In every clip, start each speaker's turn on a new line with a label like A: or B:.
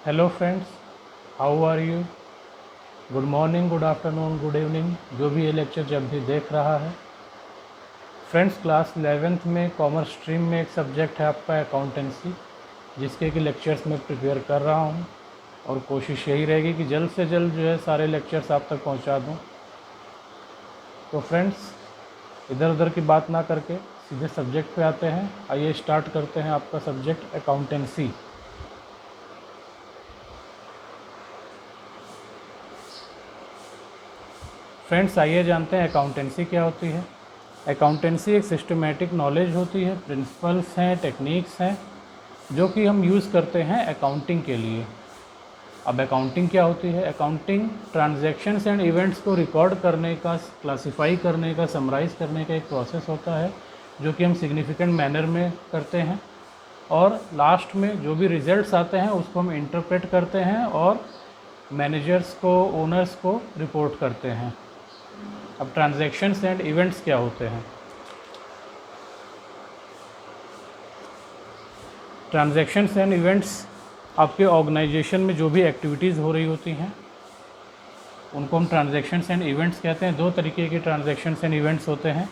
A: Hello friends, how are you? Good morning, good afternoon, good evening, जो भी ये lecture जब भी देख रहा है। फ्रेंड्स, क्लास 11th में कॉमर्स स्ट्रीम में एक सब्जेक्ट है आपका अकाउंटेंसी, जिसके कि लेक्चर्स मैं प्रिपेयर कर रहा हूँ और कोशिश यही रहेगी कि जल्द से जल्द जो है सारे लेक्चर्स आप तक पहुँचा दूँ। तो फ्रेंड्स, इधर उधर की बात ना करके सीधे सब्जेक्ट पे आते हैं। आइए स्टार्ट करते हैं आपका सब्जेक्ट अकाउंटेंसी। फ्रेंड्स, आइए जानते हैं अकाउंटेंसी क्या होती है। अकाउंटेंसी एक सिस्टमेटिक नॉलेज होती है, प्रिंसिपल्स हैं, टेक्निक्स हैं जो कि हम यूज़ करते हैं अकाउंटिंग के लिए। अब अकाउंटिंग क्या होती है? अकाउंटिंग ट्रांजैक्शंस एंड इवेंट्स को रिकॉर्ड करने का, क्लासिफाई करने का, समराइज़ करने का एक प्रोसेस होता है जो कि हम सिग्निफिकेंट मैनर में करते हैं, और लास्ट में जो भी रिजल्ट्स आते हैं उसको हम इंटरप्रेट करते हैं और मैनेजर्स को, ओनर्स को रिपोर्ट करते हैं। अब ट्रांजैक्शंस एंड इवेंट्स क्या होते हैं? ट्रांजैक्शंस एंड इवेंट्स आपके ऑर्गेनाइजेशन में जो भी एक्टिविटीज़ हो रही होती हैं उनको हम ट्रांजैक्शंस एंड इवेंट्स कहते हैं। दो तरीके के ट्रांजैक्शंस एंड इवेंट्स होते हैं,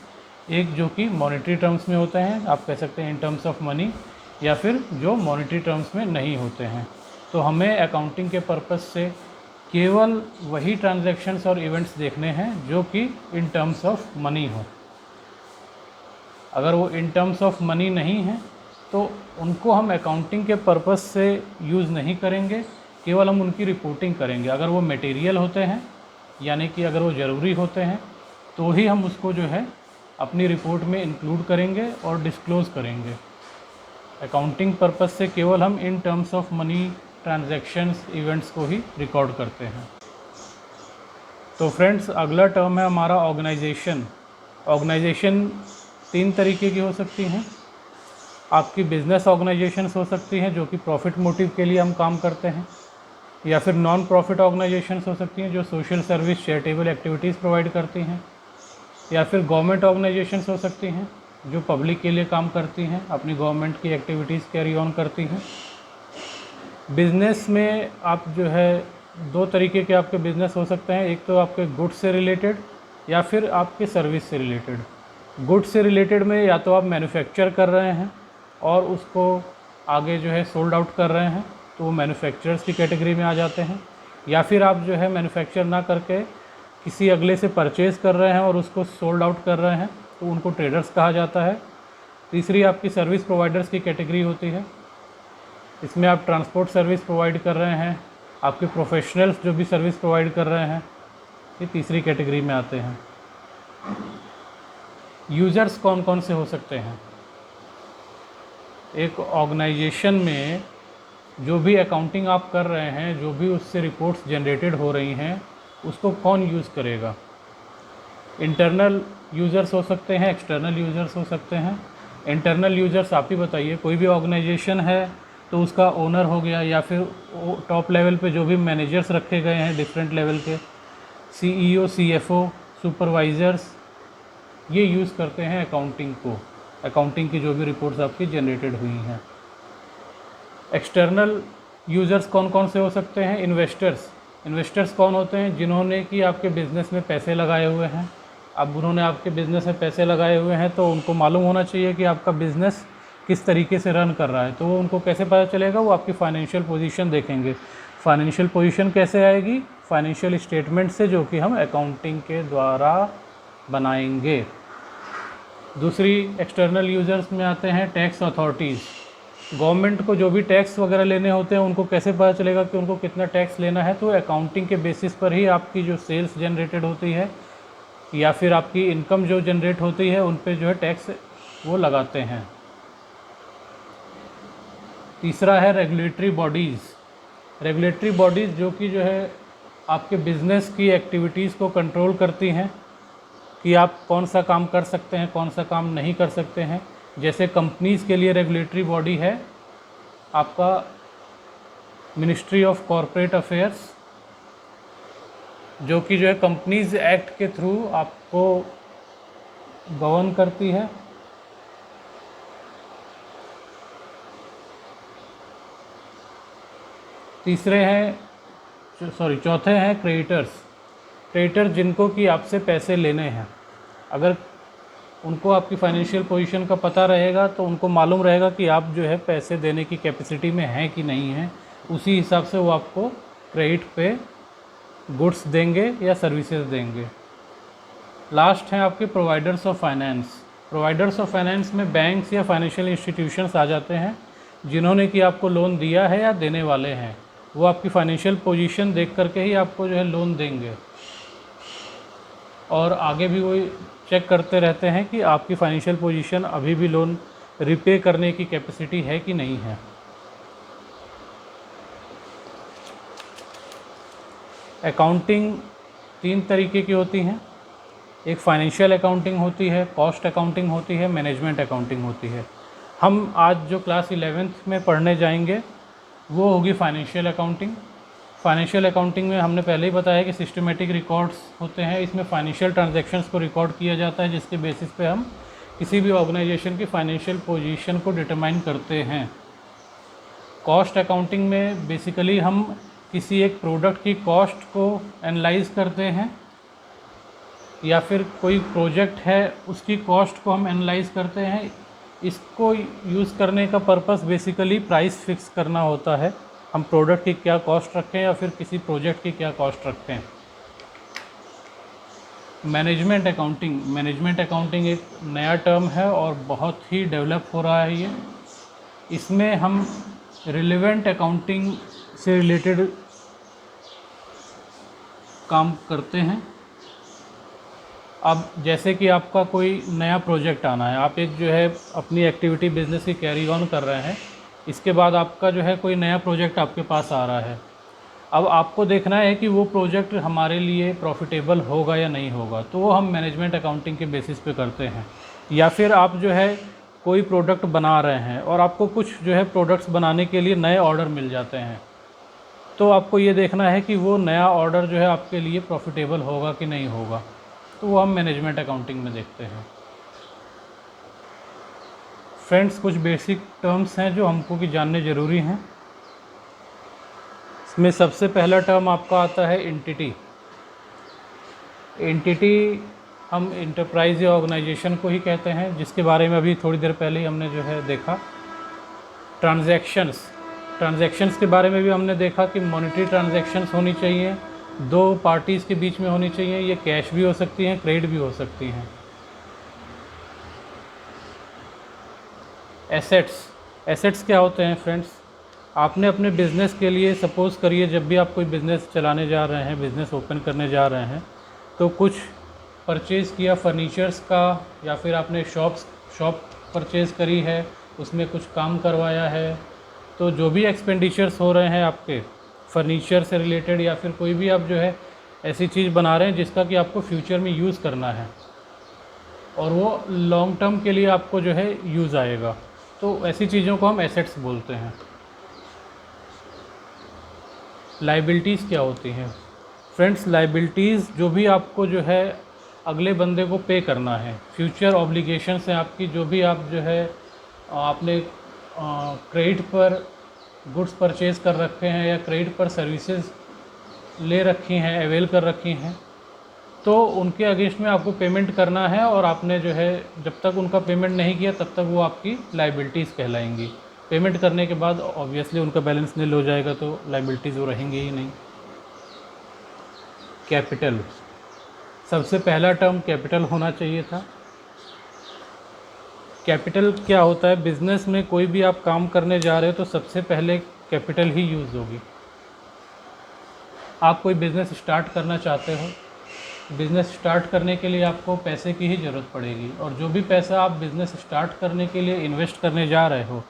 A: एक जो कि मॉनेटरी टर्म्स में होते हैं, आप कह सकते हैं इन टर्म्स ऑफ मनी, या फिर जो मॉनेटरी टर्म्स में नहीं होते हैं। तो हमें अकाउंटिंग के पर्पस से केवल वही ट्रांजैक्शंस और इवेंट्स देखने हैं जो कि इन टर्म्स ऑफ मनी हो। अगर वो इन टर्म्स ऑफ मनी नहीं है तो उनको हम अकाउंटिंग के पर्पस से यूज़ नहीं करेंगे, केवल हम उनकी रिपोर्टिंग करेंगे। अगर वो मटेरियल होते हैं, यानी कि अगर वो ज़रूरी होते हैं, तो ही हम उसको जो है अपनी रिपोर्ट में इंक्लूड करेंगे और डिस्क्लोज़ करेंगे। अकाउंटिंग पर्पस से केवल हम in terms of money transactions, events को ही रिकॉर्ड करते हैं। तो फ्रेंड्स, अगला टर्म है हमारा ऑर्गेनाइजेशन। ऑर्गेनाइजेशन तीन तरीके की हो सकती हैं। आपकी बिज़नेस ऑर्गेनाइजेशंस हो सकती हैं जो कि प्रॉफिट मोटिव के लिए हम काम करते हैं, या फिर नॉन प्रॉफिट ऑर्गेनाइजेशंस हो सकती हैं जो social service, charitable activities provide करती हैं, या फिर गवर्नमेंट ऑर्गेनाइजेशंस हो सकती हैं जो पब्लिक के लिए काम करती हैं, अपनी गवर्नमेंट की एक्टिविटीज़ कैरी ऑन करती हैं। बिज़नेस में आप जो है दो तरीके के आपके बिज़नेस हो सकते हैं, एक तो आपके गुड्स से रिलेटेड या फिर आपके सर्विस से रिलेटेड। गुड्स से रिलेटेड में या तो आप मैन्युफैक्चर कर रहे हैं और उसको आगे जो है सोल्ड आउट कर रहे हैं, तो वो मैन्युफैक्चरर्स की कैटेगरी में आ जाते हैं, या फिर आप जो है मैन्युफैक्चर ना करके किसी अगले से परचेज़ कर रहे हैं और उसको सोल्ड आउट कर रहे हैं, तो उनको ट्रेडर्स कहा जाता है। तीसरी आपकी सर्विस प्रोवाइडर्स की कैटेगरी होती है। इसमें आप ट्रांसपोर्ट सर्विस प्रोवाइड कर रहे हैं, आपके प्रोफेशनल्स जो भी सर्विस प्रोवाइड कर रहे हैं, ये तीसरी कैटेगरी में आते हैं। यूज़र्स कौन कौन से हो सकते हैं? एक ऑर्गेनाइजेशन में जो भी अकाउंटिंग आप कर रहे हैं, जो भी उससे रिपोर्ट्स जनरेटेड हो रही हैं, उसको कौन यूज़ करेगा? इंटरनल यूज़र्स हो सकते हैं, एक्सटर्नल यूज़र्स हो सकते हैं। इंटरनल यूज़र्स आप ही बताइए, कोई भी ऑर्गेनाइजेशन है तो उसका ओनर हो गया, या फिर टॉप लेवल पे जो भी मैनेजर्स रखे गए हैं डिफरेंट लेवल के, सीईओ, सीएफओ, सुपरवाइज़र्स, ये यूज़ करते हैं अकाउंटिंग को, अकाउंटिंग की जो भी रिपोर्ट्स आपकी जनरेटेड हुई हैं। एक्सटर्नल यूज़र्स कौन कौन से हो सकते हैं? इन्वेस्टर्स। इन्वेस्टर्स कौन होते हैं? जिन्होंने कि आपके बिज़नेस में पैसे लगाए हुए हैं। अब उन्होंने आपके बिज़नेस में पैसे लगाए हुए हैं तो उनको मालूम होना चाहिए कि आपका बिज़नेस किस तरीके से रन कर रहा है। तो वो उनको कैसे पता चलेगा? वो आपकी फाइनेंशियल पोजीशन देखेंगे। फाइनेंशियल पोजीशन कैसे आएगी? फाइनेंशियल स्टेटमेंट से, जो कि हम अकाउंटिंग के द्वारा बनाएंगे। दूसरी एक्सटर्नल यूज़र्स में आते हैं टैक्स अथॉरिटीज़। गवर्नमेंट को जो भी टैक्स वगैरह लेने होते हैं उनको कैसे पता चलेगा कि उनको कितना टैक्स लेना है? तो अकाउंटिंग के बेसिस पर ही आपकी जो सेल्स जनरेटेड होती है या फिर आपकी इनकम जो जनरेट होती है उन पे जो है टैक्स वो लगाते हैं। तीसरा है रेगुलेटरी बॉडीज़। रेगुलेटरी बॉडीज़ जो कि जो है आपके बिज़नेस की एक्टिविटीज़ को कंट्रोल करती हैं कि आप कौन सा काम कर सकते हैं, कौन सा काम नहीं कर सकते हैं। जैसे कंपनीज़ के लिए रेगुलेटरी बॉडी है आपका मिनिस्ट्री ऑफ कॉरपोरेट अफेयर्स, जो कि जो है कंपनीज़ एक्ट के थ्रू आपको गवर्न करती है। चौथे हैं क्रेडिटर्स जिनको कि आपसे पैसे लेने हैं। अगर उनको आपकी फाइनेंशियल पोजीशन का पता रहेगा तो उनको मालूम रहेगा कि आप जो है पैसे देने की कैपेसिटी में हैं कि नहीं हैं, उसी हिसाब से वो आपको क्रेडिट पे गुड्स देंगे या सर्विसेज देंगे। लास्ट हैं आपके प्रोवाइडर्स ऑफ फाइनेंस में बैंक्स या फाइनेंशियल इंस्टीट्यूशंस आ जाते हैं जिन्होंने कि आपको लोन दिया है या देने वाले हैं। वो आपकी फाइनेंशियल पोजीशन देख करके ही आपको जो है लोन देंगे और आगे भी वो चेक करते रहते हैं कि आपकी फाइनेंशियल पोजीशन अभी भी लोन रिपे करने की कैपेसिटी है कि नहीं है। अकाउंटिंग 3 तरीके की होती हैं। एक फाइनेंशियल अकाउंटिंग होती है, कॉस्ट अकाउंटिंग होती है, मैनेजमेंट अकाउंटिंग होती है। हम आज जो क्लास 11th में पढ़ने जाएंगे वो होगी फाइनेंशियल अकाउंटिंग। फाइनेंशियल अकाउंटिंग में हमने पहले ही बताया कि सिस्टमेटिक रिकॉर्ड्स होते हैं। इसमें फाइनेंशियल ट्रांजैक्शंस को रिकॉर्ड किया जाता है जिसके बेसिस पे हम किसी भी ऑर्गेनाइजेशन की फाइनेंशियल पोजीशन को डिटरमाइन करते हैं। कॉस्ट अकाउंटिंग में बेसिकली हम किसी एक प्रोडक्ट की कॉस्ट को एनालाइज करते हैं या फिर कोई प्रोजेक्ट है उसकी कॉस्ट को हम एनालाइज करते हैं। इसको यूज़ करने का पर्पस बेसिकली प्राइस फिक्स करना होता है, हम प्रोडक्ट की क्या कॉस्ट रखें या फिर किसी प्रोजेक्ट की क्या कॉस्ट रखें। मैनेजमेंट अकाउंटिंग एक नया टर्म है और बहुत ही डेवलप हो रहा है ये। इसमें हम रिलेवेंट अकाउंटिंग से रिलेटेड काम करते हैं। अब जैसे कि आपका कोई नया प्रोजेक्ट आना है, आप एक जो है अपनी एक्टिविटी बिजनेस की कैरी ऑन कर रहे हैं, इसके बाद आपका जो है कोई नया प्रोजेक्ट आपके पास आ रहा है। अब आपको देखना है कि वो प्रोजेक्ट हमारे लिए प्रॉफिटेबल होगा या नहीं होगा, तो वो हम मैनेजमेंट अकाउंटिंग के बेसिस पे करते हैं। या फिर आप जो है कोई प्रोडक्ट बना रहे हैं और आपको कुछ जो है प्रोडक्ट्स बनाने के लिए नए ऑर्डर मिल जाते हैं, तो आपको ये देखना है कि वो नया ऑर्डर जो है आपके लिए प्रॉफिटेबल होगा कि नहीं होगा, तो वो हम मैनेजमेंट अकाउंटिंग में देखते हैं। फ्रेंड्स, कुछ बेसिक टर्म्स हैं जो हमको कि जानने ज़रूरी हैं। इसमें सबसे पहला टर्म आपका आता है एंटिटी हम इंटरप्राइज या ऑर्गेनाइजेशन को ही कहते हैं, जिसके बारे में अभी थोड़ी देर पहले ही हमने जो है देखा। ट्रांजैक्शंस के बारे में भी हमने देखा कि मॉनेटरी ट्रांजैक्शंस होनी चाहिए, 2 पार्टीज़ के बीच में होनी चाहिए। ये कैश भी हो सकती हैं, क्रेडिट भी हो सकती हैं। एसेट्स क्या होते हैं फ्रेंड्स? आपने अपने बिज़नेस के लिए, सपोज़ करिए जब भी आप कोई बिज़नेस चलाने जा रहे हैं, बिज़नेस ओपन करने जा रहे हैं, तो कुछ परचेज़ किया फर्नीचर्स का, या फिर आपने शॉप परचेज़ करी है, उसमें कुछ काम करवाया है, तो जो भी एक्सपेंडिचर्स हो रहे हैं आपके फर्नीचर से रिलेटेड, या फिर कोई भी आप जो है ऐसी चीज़ बना रहे हैं जिसका कि आपको फ्यूचर में यूज़ करना है और वो लॉन्ग टर्म के लिए आपको जो है यूज़ आएगा, तो ऐसी चीज़ों को हम एसेट्स बोलते हैं। लायबिलिटीज़ क्या होती हैं फ्रेंड्स? लायबिलिटीज़ जो भी आपको जो है अगले बंदे को पे करना है, फ्यूचर ऑब्लिगेशंस हैं आपकी, जो भी आप जो है आपने क्रेडिट पर गुड्स परचेज़ कर रखे हैं या क्रेडिट पर सर्विसेज ले रखी हैं, अवेल कर रखी हैं, तो उनके अगेंस्ट में आपको पेमेंट करना है और आपने जो है जब तक उनका पेमेंट नहीं किया तब तक वो आपकी लायबिलिटीज़ कहलाएंगी। पेमेंट करने के बाद ऑब्वियसली उनका बैलेंस नील हो जाएगा, तो लायबिलिटीज़ वो रहेंगी ही नहीं। कैपिटल, सबसे पहला टर्म कैपिटल होना चाहिए था। कैपिटल क्या होता है? बिज़नेस में कोई भी आप काम करने जा रहे हो तो सबसे पहले कैपिटल ही यूज़ होगी। आप कोई बिज़नेस स्टार्ट करना चाहते हो, बिज़नेस स्टार्ट करने के लिए आपको पैसे की ही ज़रूरत पड़ेगी, और जो भी पैसा आप बिज़नेस स्टार्ट करने के लिए इन्वेस्ट करने जा रहे हो,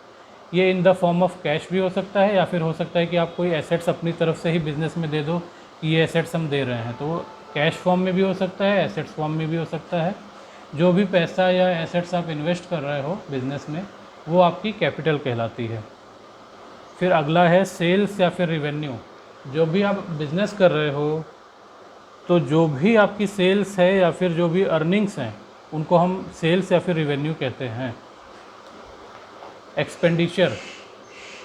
A: ये in the form of cash भी हो सकता है, या फिर हो सकता है कि आप कोई एसेट्स अपनी तरफ से ही बिज़नेस में दे दो कि ये एसेट्स हम दे रहे हैं, तो कैश फॉर्म में भी हो सकता है, एसेट्स फॉर्म में भी हो सकता है। जो भी पैसा या एसेट्स आप इन्वेस्ट कर रहे हो बिज़नेस में, वो आपकी कैपिटल कहलाती है। फिर अगला है सेल्स या फिर रिवेन्यू। जो भी आप बिज़नेस कर रहे हो, तो जो भी आपकी सेल्स है या फिर जो भी अर्निंग्स हैं, उनको हम सेल्स या फिर रिवेन्यू कहते हैं।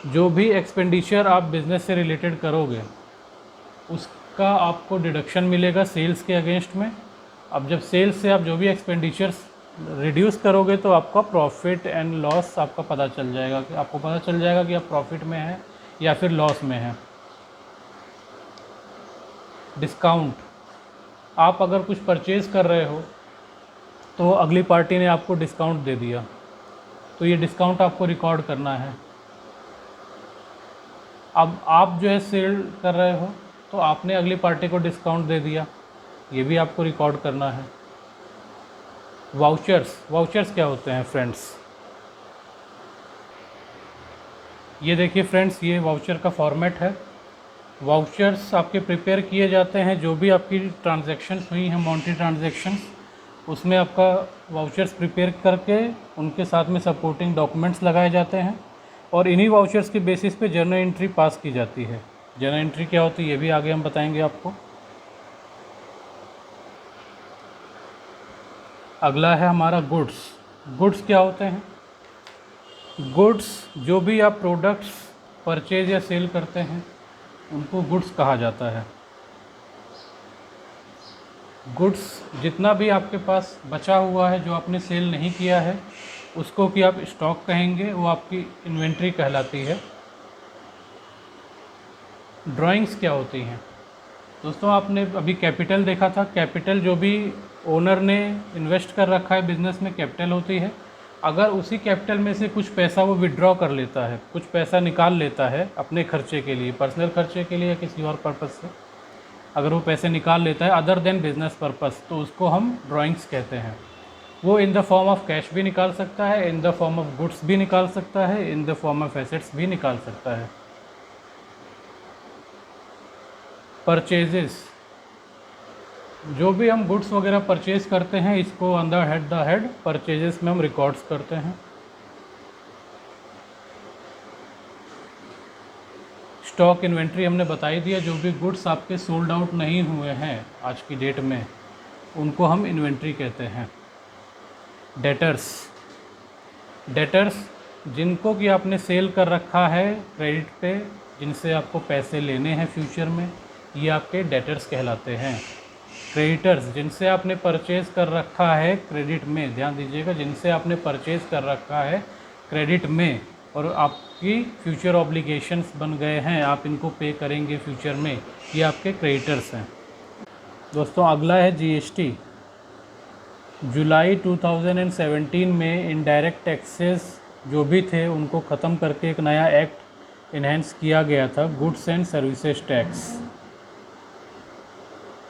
A: जो भी एक्सपेंडिचर आप बिज़नेस से रिलेटेड करोगे उसका आपको डिडक्शन मिलेगा सेल्स के अगेंस्ट में। अब जब सेल्स से आप जो भी एक्सपेंडिचर्स रिड्यूस करोगे तो आपका प्रॉफिट एंड लॉस आपका पता चल जाएगा, कि आपको पता चल जाएगा कि आप प्रॉफिट में हैं या फिर लॉस में हैं। डिस्काउंट, आप अगर कुछ परचेज़ कर रहे हो तो अगली पार्टी ने आपको डिस्काउंट दे दिया, तो ये डिस्काउंट आपको रिकॉर्ड करना है। अब आप जो है सेल कर रहे हो तो आपने अगली पार्टी को डिस्काउंट दे दिया, ये भी आपको रिकॉर्ड करना है। वाउचर्स, वाउचर्स क्या होते हैं फ्रेंड्स? ये देखिए फ्रेंड्स, ये वाउचर का फॉर्मेट है। वाउचर्स आपके प्रिपेयर किए जाते हैं, जो भी आपकी ट्रांजैक्शंस हुई हैं मॉनेटरी ट्रांजैक्शंस, उसमें आपका वाउचर्स प्रिपेयर करके उनके साथ में सपोर्टिंग डॉक्यूमेंट्स लगाए जाते हैं और इन्हीं वाउचर्स के बेसिस पे जर्नल एंट्री पास की जाती है। जर्नल एंट्री क्या होती है ये भी आगे हम बताएंगे आपको। अगला है हमारा गुड्स। गुड्स क्या होते हैं? गुड्स, जो भी आप प्रोडक्ट्स परचेज या सेल करते हैं उनको गुड्स कहा जाता है। गुड्स जितना भी आपके पास बचा हुआ है जो आपने सेल नहीं किया है उसको कि आप स्टॉक कहेंगे, वो आपकी इन्वेंट्री कहलाती है। ड्राइंग्स क्या होती हैं? दोस्तों आपने अभी कैपिटल देखा था, कैपिटल जो भी ओनर ने इन्वेस्ट कर रखा है बिज़नेस में कैपिटल होती है। अगर उसी कैपिटल में से कुछ पैसा वो विड्रॉ कर लेता है, कुछ पैसा निकाल लेता है अपने खर्चे के लिए, पर्सनल खर्चे के लिए या किसी और पर्पज़ से, अगर वो पैसे निकाल लेता है अदर देन बिज़नेस पर्पज़, तो उसको हम ड्राइंग्स कहते हैं। वो in the form of cash भी निकाल सकता है, in the form of goods भी निकाल सकता है, in the form of assets भी निकाल सकता है। परचेजेस, जो भी हम गुड्स वगैरह परचेज़ करते हैं इसको अंडर द हेड परचेजेस में हम रिकॉर्ड्स करते हैं। स्टॉक इन्वेंट्री हमने बता ही दिया, जो भी गुड्स आपके सोल्ड आउट नहीं हुए हैं आज की डेट में उनको हम इन्वेंट्री कहते हैं। डेटर्स, डेटर्स जिनको कि आपने सेल कर रखा है क्रेडिट पे, जिनसे आपको पैसे लेने हैं फ्यूचर में, ये आपके डेटर्स कहलाते हैं। क्रेडिटर्स, जिनसे आपने परचेज़ कर रखा है क्रेडिट में, ध्यान दीजिएगा, जिनसे आपने परचेज़ कर रखा है क्रेडिट में और आपकी फ्यूचर ऑब्लिगेशंस बन गए हैं, आप इनको पे करेंगे फ्यूचर में, ये आपके क्रेडिटर्स हैं। दोस्तों अगला है जीएसटी। जुलाई 2017 में इनडायरेक्ट टैक्सेस जो भी थे उनको ख़त्म करके एक नया एक्ट इन्हेंस किया गया था, गुड्स एंड सर्विसेज टैक्स।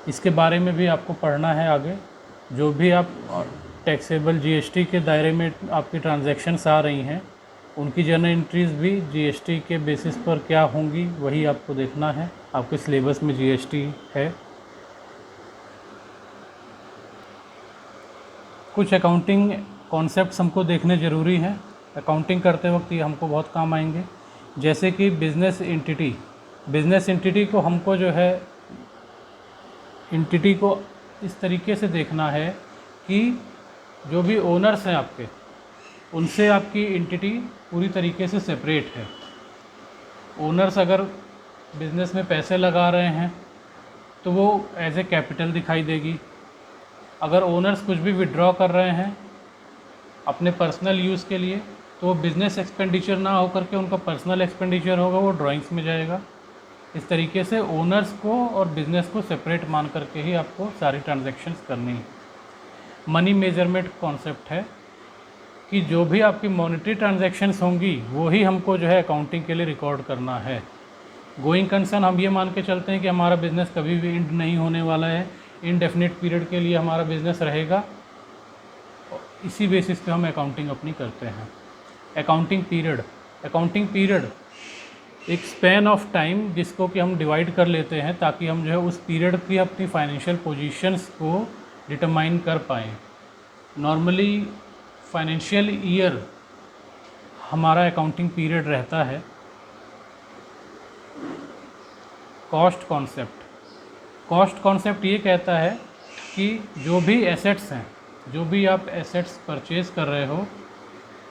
A: इसके बारे में भी आपको पढ़ना है आगे। जो भी आप टैक्सेबल जीएसटी के दायरे में आपकी ट्रांजैक्शंस आ रही हैं उनकी जर्नल एंट्रीज़ भी जीएसटी के बेसिस पर क्या होंगी वही आपको देखना है। आपके सिलेबस में जीएसटी है। कुछ अकाउंटिंग कॉन्सेप्ट्स हमको देखने ज़रूरी हैं, अकाउंटिंग करते वक्त ये हमको बहुत काम आएंगे। जैसे कि बिज़नेस एंटिटी, बिज़नेस एंटिटी को हमको जो है एंटिटी को इस तरीके से देखना है कि जो भी ओनर्स हैं आपके, उनसे आपकी एंटिटी पूरी तरीके से सेपरेट है। ओनर्स अगर बिज़नेस में पैसे लगा रहे हैं तो वो एज ए कैपिटल दिखाई देगी। अगर ओनर्स कुछ भी विड्रॉ कर रहे हैं अपने पर्सनल यूज़ के लिए तो वो बिज़नेस एक्सपेंडिचर ना होकर के उनका पर्सनल एक्सपेंडिचर होगा, वो ड्राइंग्स में जाएगा। इस तरीके से ओनर्स को और बिज़नेस को सेपरेट मान करके ही आपको सारी ट्रांजैक्शंस करनी है। मनी मेजरमेंट कॉन्सेप्ट है कि जो भी आपकी मॉनेटरी ट्रांजैक्शंस होंगी वो ही हमको जो है अकाउंटिंग के लिए रिकॉर्ड करना है। गोइंग कंसर्न हम ये मान के चलते हैं कि हमारा बिज़नेस कभी भी एंड नहीं होने वाला है, इनडेफिनिट पीरियड के लिए हमारा बिज़नेस रहेगा। इसी बेसिस पे हम अकाउंटिंग अपनी करते हैं। अकाउंटिंग पीरियड, अकाउंटिंग पीरियड एक स्पैन ऑफ टाइम जिसको कि हम डिवाइड कर लेते हैं ताकि हम जो है उस पीरियड की अपनी फाइनेंशियल पोजीशंस को डिटरमाइन कर पाएँ। नॉर्मली फाइनेंशियल ईयर हमारा अकाउंटिंग पीरियड रहता है। कॉस्ट कॉन्सेप्ट, कॉस्ट कॉन्सेप्ट ये कहता है कि जो भी एसेट्स हैं, जो भी आप एसेट्स परचेज़ कर रहे हो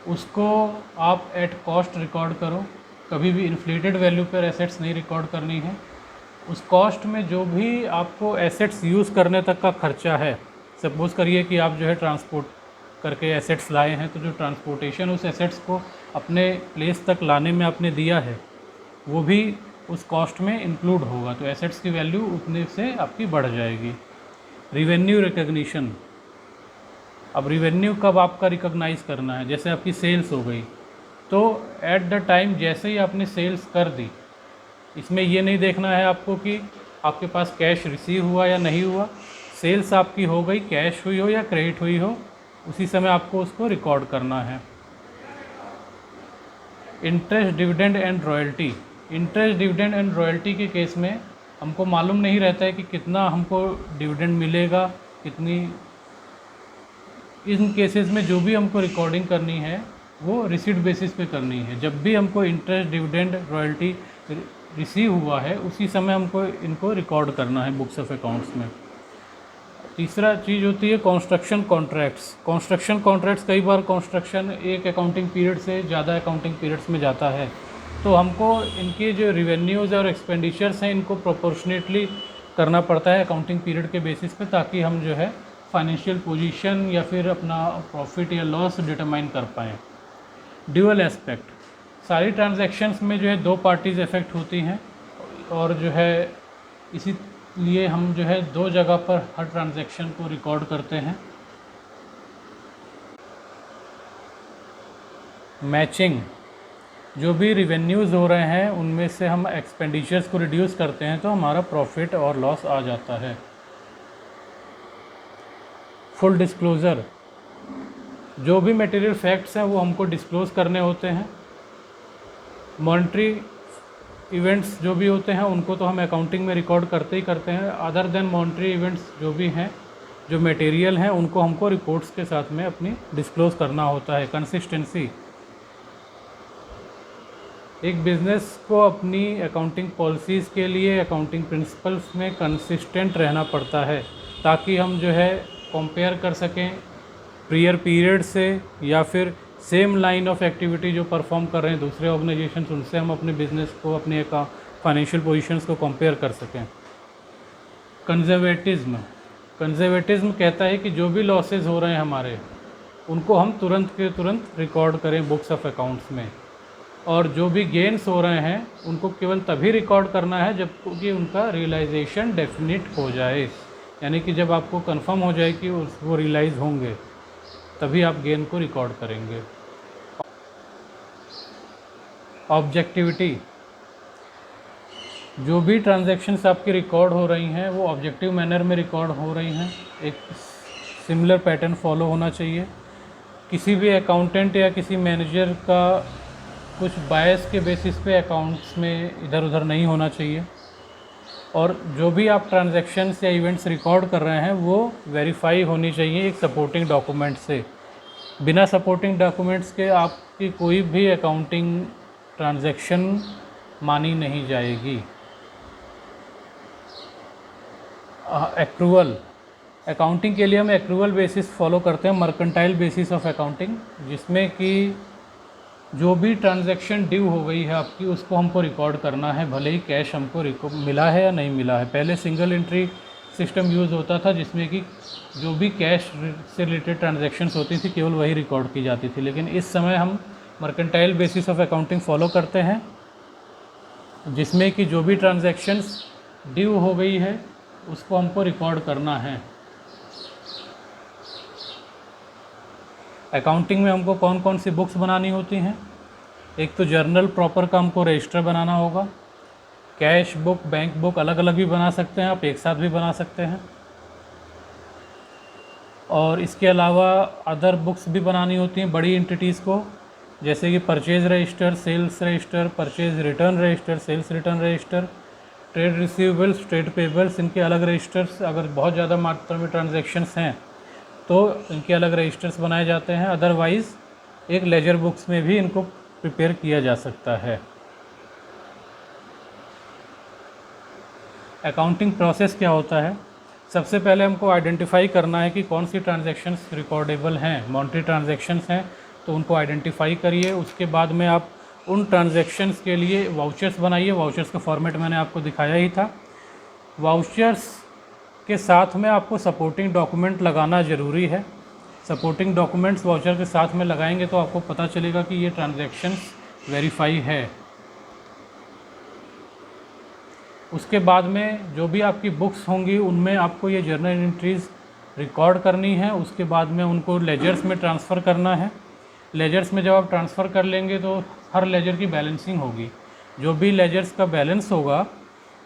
A: उसको आप एट कॉस्ट रिकॉर्ड करो। कभी भी इन्फ्लेटेड वैल्यू पर एसेट्स नहीं रिकॉर्ड करनी है। उस कॉस्ट में जो भी आपको एसेट्स यूज़ करने तक का खर्चा है, सपोज़ करिए कि आप जो है ट्रांसपोर्ट करके एसेट्स लाए हैं, तो जो ट्रांसपोर्टेशन उस एसेट्स को अपने प्लेस तक लाने में आपने दिया है वो भी उस कॉस्ट में इंक्लूड होगा, तो एसेट्स की वैल्यू उतने से आपकी बढ़ जाएगी। रिवेन्यू रिकग्निशन, अब रिवेन्यू कब आपका रिकॉग्नाइज़ करना है, जैसे आपकी सेल्स हो गई तो एट द टाइम जैसे ही आपने सेल्स कर दी, इसमें ये नहीं देखना है आपको कि आपके पास कैश रिसीव हुआ या नहीं हुआ, सेल्स आपकी हो गई, कैश हुई हो या क्रेडिट हुई हो, उसी समय आपको उसको रिकॉर्ड करना है। Interest, dividend and royalty, interest, dividend and royalty के केस में हमको मालूम नहीं रहता है कि कितना हमको डिविडेंड मिलेगा, कितनी, इन केसेस में जो भी हमको रिकॉर्डिंग करनी है वो रिसीट बेसिस पे करनी है। जब भी हमको इंटरेस्ट, डिविडेंड, रॉयल्टी रिसीव हुआ है उसी समय हमको इनको रिकॉर्ड करना है बुक्स ऑफ अकाउंट्स में। तीसरा चीज़ होती है कंस्ट्रक्शन कॉन्ट्रैक्ट्स। कंस्ट्रक्शन कॉन्ट्रैक्ट्स, कई बार कंस्ट्रक्शन एक अकाउंटिंग पीरियड से ज़्यादा अकाउंटिंग पीरियड्स में जाता है, तो हमको इनके जो रिवेन्यूज़ और एक्सपेंडिचर्स हैं इनको प्रोपोर्शनेटली करना पड़ता है अकाउंटिंग पीरियड के बेसिस पे, ताकि हम जो है फाइनेंशियल पोजीशन या फिर अपना प्रॉफिट या लॉस डिटरमाइन कर पाएँ। ड्यूअल एस्पेक्ट, सारी ट्रांजैक्शंस में जो है दो पार्टीज़ इफ़ेक्ट होती हैं और जो है इसीलिए हम जो है दो जगह पर हर ट्रांजैक्शन को रिकॉर्ड करते हैं। मैचिंग, जो भी रिवेन्यूज़ हो रहे हैं उनमें से हम एक्सपेंडिचर्स को रिड्यूस करते हैं तो हमारा प्रॉफिट और लॉस आ जाता है। फुल डिस्क्लोज़र, जो भी मटेरियल फैक्ट्स हैं वो हमको डिस्क्लोज़ करने होते हैं। मॉनेटरी इवेंट्स जो भी होते हैं उनको तो हम अकाउंटिंग में रिकॉर्ड करते ही करते हैं। अदर देन मॉनेटरी इवेंट्स जो भी हैं, जो मटेरियल हैं, उनको हमको रिपोर्ट्स के साथ में अपनी डिस्क्लोज़ करना होता है। कंसिस्टेंसी, एक बिज़नेस को अपनी अकाउंटिंग पॉलिसीज़ के लिए अकाउंटिंग प्रिंसिपल्स में कंसिस्टेंट रहना पड़ता है, ताकि हम जो है कंपेयर कर सकें प्रियर पीरियड से, या फिर सेम लाइन ऑफ एक्टिविटी जो परफॉर्म कर रहे हैं दूसरे ऑर्गेनाइजेशन, उनसे हम अपने बिज़नेस को, अपने फाइनेंशियल पोजीशंस को कंपेयर कर सकें। कंजर्वेटिज्म, कंजर्वेटिज्म कहता है कि जो भी लॉसेस हो रहे हैं हमारे, उनको हम तुरंत के तुरंत रिकॉर्ड करें बुक्स ऑफ अकाउंट्स में, और जो भी गेन्स हो रहे हैं उनको केवल तभी रिकॉर्ड करना है जब कि उनका रियलाइजेशन डेफिनिट हो जाए, यानी कि जब आपको कंफर्म हो जाए कि वो रियलाइज़ होंगे तभी आप गेन को रिकॉर्ड करेंगे। ऑब्जेक्टिविटी, जो भी ट्रांजैक्शंस आपकी रिकॉर्ड हो रही हैं वो ऑब्जेक्टिव मैनर में रिकॉर्ड हो रही हैं, एक सिमिलर पैटर्न फॉलो होना चाहिए। किसी भी अकाउंटेंट या किसी मैनेजर का कुछ बायस के बेसिस पे अकाउंट्स में इधर उधर नहीं होना चाहिए, और जो भी आप ट्रांजैक्शंस या इवेंट्स रिकॉर्ड कर रहे हैं वो वेरीफाई होनी चाहिए एक सपोर्टिंग डॉक्यूमेंट से। बिना सपोर्टिंग डॉक्यूमेंट्स के आपकी कोई भी अकाउंटिंग ट्रांजैक्शन मानी नहीं जाएगी। एक्रूवल, अकाउंटिंग के लिए हम एक्रूवल बेसिस फॉलो करते हैं, मर्केंटाइल बेसिस ऑफ अकाउंटिंग, जिसमें कि जो भी ट्रांजैक्शन ड्यू हो गई है आपकी उसको हमको रिकॉर्ड करना है, भले ही कैश हमको मिला है या नहीं मिला है। पहले सिंगल एंट्री सिस्टम यूज़ होता था जिसमें कि जो भी कैश से रिलेटेड ट्रांजैक्शंस होती थी केवल वही रिकॉर्ड की जाती थी, लेकिन इस समय हम mercantile basis of accounting follow करते हैं, जिसमें कि जो भी ट्रांजैक्शंस ड्यू हो गई है उसको हमको रिकॉर्ड करना है। अकाउंटिंग में हमको कौन कौन सी बुक्स बनानी होती हैं? एक तो जर्नल प्रॉपर का हमको रजिस्टर बनाना होगा, कैश बुक, बैंक बुक अलग अलग भी बना सकते हैं आप, एक साथ भी बना सकते हैं, और इसके अलावा अदर बुक्स भी बनानी होती हैं बड़ी एंटिटीज़ को, जैसे कि purchase register, sales register, purchase return register, sales return register, trade receivables, trade payables, इनके अलग रजिस्टर्स। अगर बहुत ज़्यादा मात्रा में ट्रांजैक्शंस हैं तो इनके अलग रजिस्टर्स बनाए जाते हैं, अदरवाइज़ एक लेजर बुक्स में भी इनको प्रिपेयर किया जा सकता है। अकाउंटिंग प्रोसेस क्या होता है? सबसे पहले हमको आइडेंटिफाई करना है कि कौन सी ट्रांजैक्शंस रिकॉर्डेबल हैं। मॉनेटरी ट्रांजैक्शंस हैं तो उनको आइडेंटिफाई करिए, उसके बाद में आप उन ट्रांजैक्शंस के लिए वाउचर्स बनाइए। वाउचर्स का फॉर्मेट मैंने आपको दिखाया ही था। वाउचर्स के साथ में आपको सपोर्टिंग डॉक्यूमेंट लगाना ज़रूरी है। सपोर्टिंग डॉक्यूमेंट्स वाउचर के साथ में लगाएंगे तो आपको पता चलेगा कि ये ट्रांजैक्शंस वेरीफाई है। उसके बाद में जो भी आपकी बुक्स होंगी उनमें आपको ये जर्नल एंट्रीज़ रिकॉर्ड करनी है। उसके बाद में उनको लेजर्स में ट्रांसफ़र करना है। लेजर्स में जब आप ट्रांसफ़र कर लेंगे तो हर लेजर की बैलेंसिंग होगी। जो भी लेजर्स का बैलेंस होगा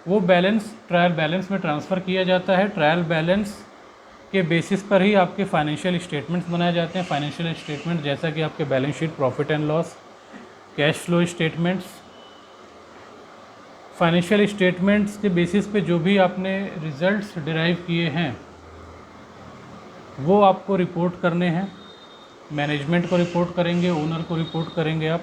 A: वो बैलेंस ट्रायल बैलेंस में ट्रांसफ़र किया जाता है। ट्रायल बैलेंस के बेसिस पर ही आपके फाइनेंशियल स्टेटमेंट्स बनाए जाते हैं। फाइनेंशियल स्टेटमेंट जैसा कि आपके balance sheet, profit and loss, cash flow statements. Financial statements के बेसिस पे जो भी आपने रिज़ल्ट्स डिराइव किए हैं वो आपको रिपोर्ट करने हैं। मैनेजमेंट को रिपोर्ट करेंगे, ओनर को रिपोर्ट करेंगे आप।